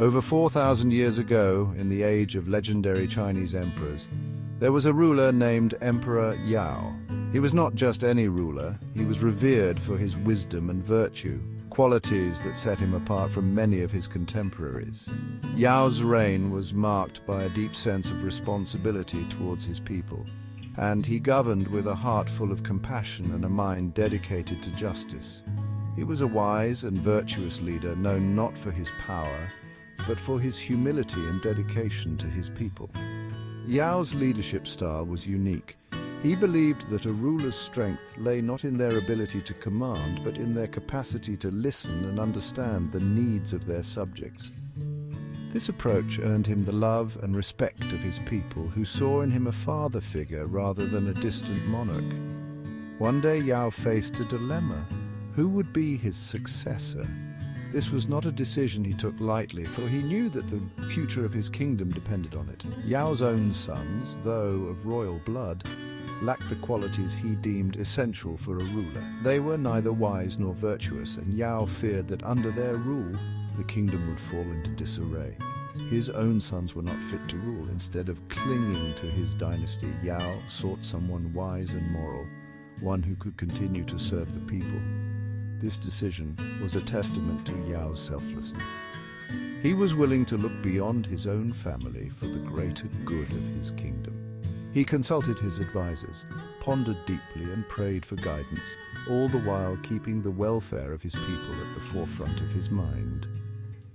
Over 4,000 years ago, in the age of legendary Chinese emperors, there was a ruler named Emperor Yao. He was not just any ruler, he was revered for his wisdom and virtue, qualities that set him apart from many of his contemporaries. Yao's reign was marked by a deep sense of responsibility towards his people, and he governed with a heart full of compassion and a mind dedicated to justice. He was a wise and virtuous leader known not for his power, but for his humility and dedication to his people. Yao's leadership style was unique. He believed that a ruler's strength lay not in their ability to command, but in their capacity to listen and understand the needs of their subjects. This approach earned him the love and respect of his people, who saw in him a father figure rather than a distant monarch. One day Yao faced a dilemma. Who would be his successor? This was not a decision he took lightly, for he knew that the future of his kingdom depended on it. Yao's own sons, though of royal blood, lacked the qualities he deemed essential for a ruler. They were neither wise nor virtuous, and Yao feared that under their rule, the kingdom would fall into disarray. His own sons were not fit to rule. Instead of clinging to his dynasty, Yao sought someone wise and moral, one who could continue to serve the people. This decision was a testament to Yao's selflessness. He was willing to look beyond his own family for the greater good of his kingdom. He consulted his advisors, pondered deeply and prayed for guidance, all the while keeping the welfare of his people at the forefront of his mind.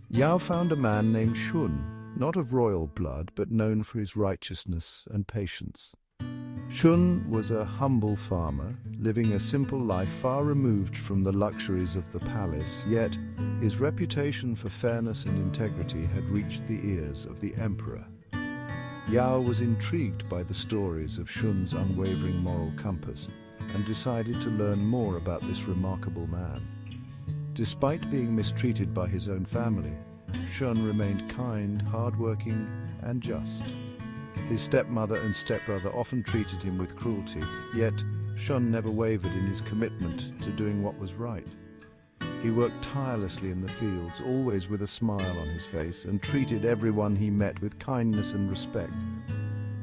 Yao found a man named Shun, not of royal blood, but known for his righteousness and patience. Shun was a humble farmer, living a simple life far removed from the luxuries of the palace, yet his reputation for fairness and integrity had reached the ears of the emperor. Yao was intrigued by the stories of Shun's unwavering moral compass and decided to learn more about this remarkable man. Despite being mistreated by his own family, Shun remained kind, hardworking, and just. His stepmother and stepbrother often treated him with cruelty, yet Shun never wavered in his commitment to doing what was right. He worked tirelessly in the fields, always with a smile on his face, and treated everyone he met with kindness and respect.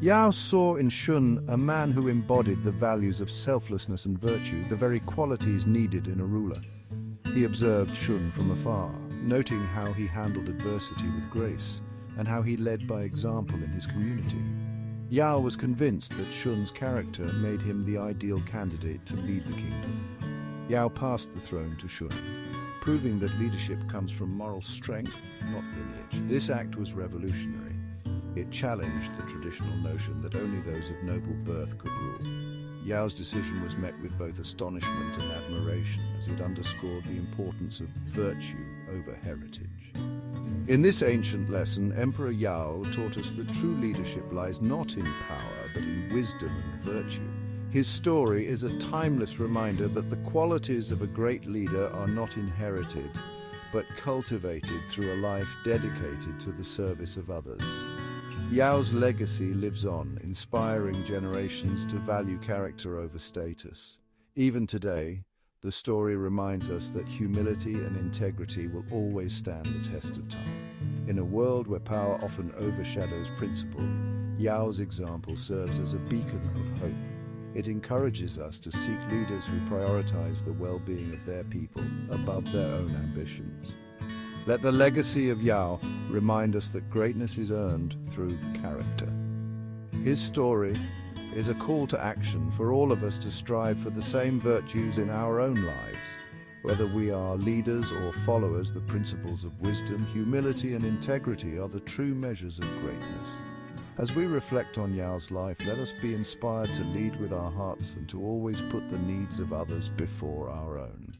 Yao saw in Shun a man who embodied the values of selflessness and virtue, the very qualities needed in a ruler. He observed Shun from afar, noting how he handled adversity with grace, and how he led by example in his community. Yao was convinced that Shun's character made him the ideal candidate to lead the kingdom. Yao passed the throne to Shun, proving that leadership comes from moral strength, not lineage. This act was revolutionary. It challenged the traditional notion that only those of noble birth could rule. Yao's decision was met with both astonishment and admiration, as it underscored the importance of virtue over heritage. In this ancient lesson, Emperor Yao taught us that true leadership lies not in power, but in wisdom and virtue. His story is a timeless reminder that the qualities of a great leader are not inherited, but cultivated through a life dedicated to the service of others. Yao's legacy lives on, inspiring generations to value character over status. Even today, the story reminds us that humility and integrity will always stand the test of time. In a world where power often overshadows principle, Yao's example serves as a beacon of hope. It encourages us to seek leaders who prioritize the well-being of their people above their own ambitions. Let the legacy of Yao remind us that greatness is earned through character. His story is a call to action for all of us to strive for the same virtues in our own lives. Whether we are leaders or followers, the principles of wisdom, humility, and integrity are the true measures of greatness. As we reflect on Yao's life, let us be inspired to lead with our hearts and to always put the needs of others before our own.